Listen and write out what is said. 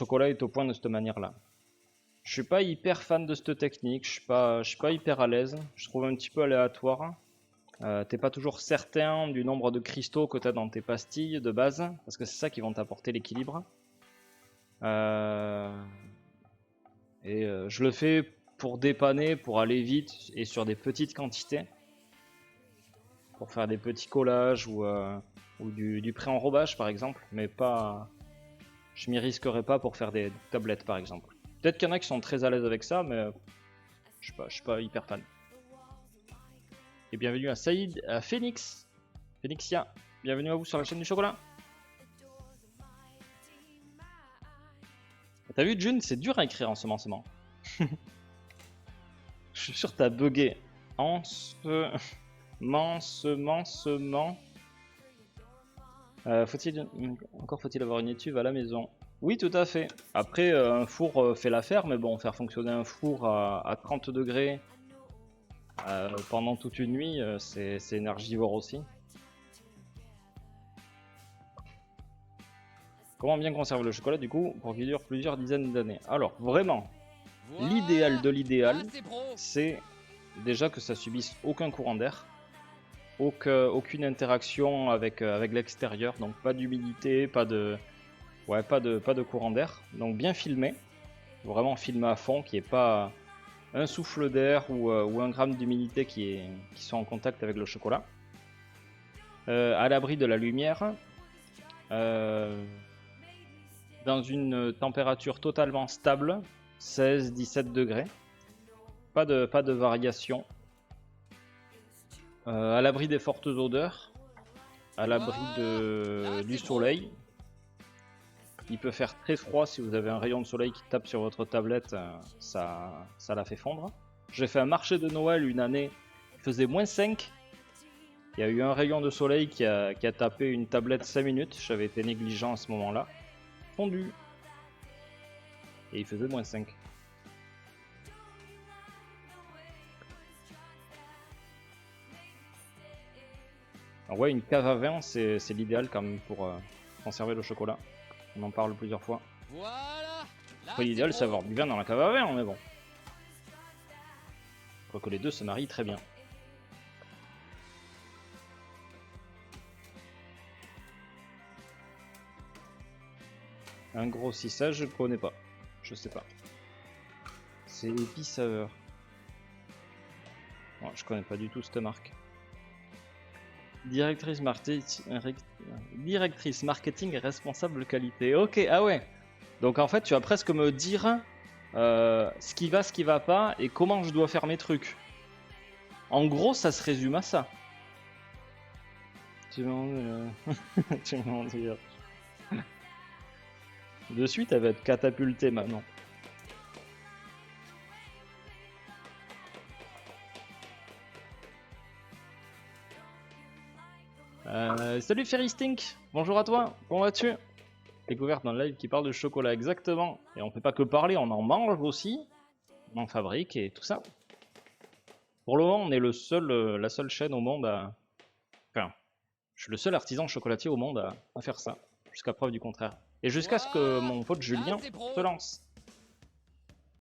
chocolat est au point de cette manière-là. Je suis pas hyper fan de cette technique, je suis pas hyper à l'aise, je trouve un petit peu aléatoire. T'es pas toujours certain du nombre de cristaux que t'as dans tes pastilles de base, parce que c'est ça qui vont t'apporter l'équilibre. Je le fais pour dépanner, pour aller vite et sur des petites quantités. Pour faire des petits collages ou du pré-enrobage par exemple, mais pas. Je m'y risquerai pas pour faire des tablettes par exemple. Peut-être qu'il y en a qui sont très à l'aise avec ça, mais je suis pas hyper fan. Et bienvenue à Saïd, à Phoenix, Phoenixia. Bienvenue à vous sur la chaîne du chocolat. T'as vu June, c'est dur à écrire en ce moment. Je suis sûr que t'as bugué. Ensemencement. Encore faut-il avoir une étuve à la maison? Oui, tout à fait. Après, un four fait l'affaire, mais bon, faire fonctionner un four à 30 degrés pendant toute une nuit, c'est énergivore aussi. Comment bien conserver le chocolat du coup pour qu'il dure plusieurs dizaines d'années? Alors, vraiment, l'idéal de l'idéal, c'est déjà que ça subisse aucun courant d'air, aucune interaction avec l'extérieur, donc pas d'humidité, pas de courant d'air, donc bien filmé, vraiment filmé à fond, qu'il n'y ait pas un souffle d'air ou un gramme d'humidité qui sont en contact avec le chocolat. À l'abri de la lumière, dans une température totalement stable, 16-17 degrés, pas de variation. À l'abri des fortes odeurs, à l'abri du soleil. Il peut faire très froid si vous avez un rayon de soleil qui tape sur votre tablette, ça la fait fondre. J'ai fait un marché de Noël une année, il faisait -5. Il y a eu un rayon de soleil qui a tapé une tablette 5 minutes, j'avais été négligent à ce moment-là. Fondu. Et il faisait -5. Alors ouais, une cave à vin, c'est l'idéal quand même pour conserver le chocolat. On en parle plusieurs fois. Voilà. Après, l'idéal, c'est avoir du vin dans la cave à vin, mais bon. Je crois que les deux se marient très bien. Un grossissage, je connais pas. Je sais pas. C'est Épicaveur. Bon, je connais pas du tout cette marque. Directrice marketing et responsable qualité. Ok, ah ouais. Donc en fait, tu vas presque me dire ce qui va pas et comment je dois faire mes trucs. En gros, ça se résume à ça. Tu m'en dire. De suite, elle va être catapultée maintenant. Salut Ferrystink, bonjour à toi, comment vas-tu? Découverte dans le live qui parle de chocolat, exactement. Et on fait pas que parler, on en mange aussi, on en fabrique et tout ça. Pour le moment, on est la seule chaîne au monde à... Enfin, je suis le seul artisan chocolatier au monde à faire ça, jusqu'à preuve du contraire. Et jusqu'à ce que mon pote Julien se lance.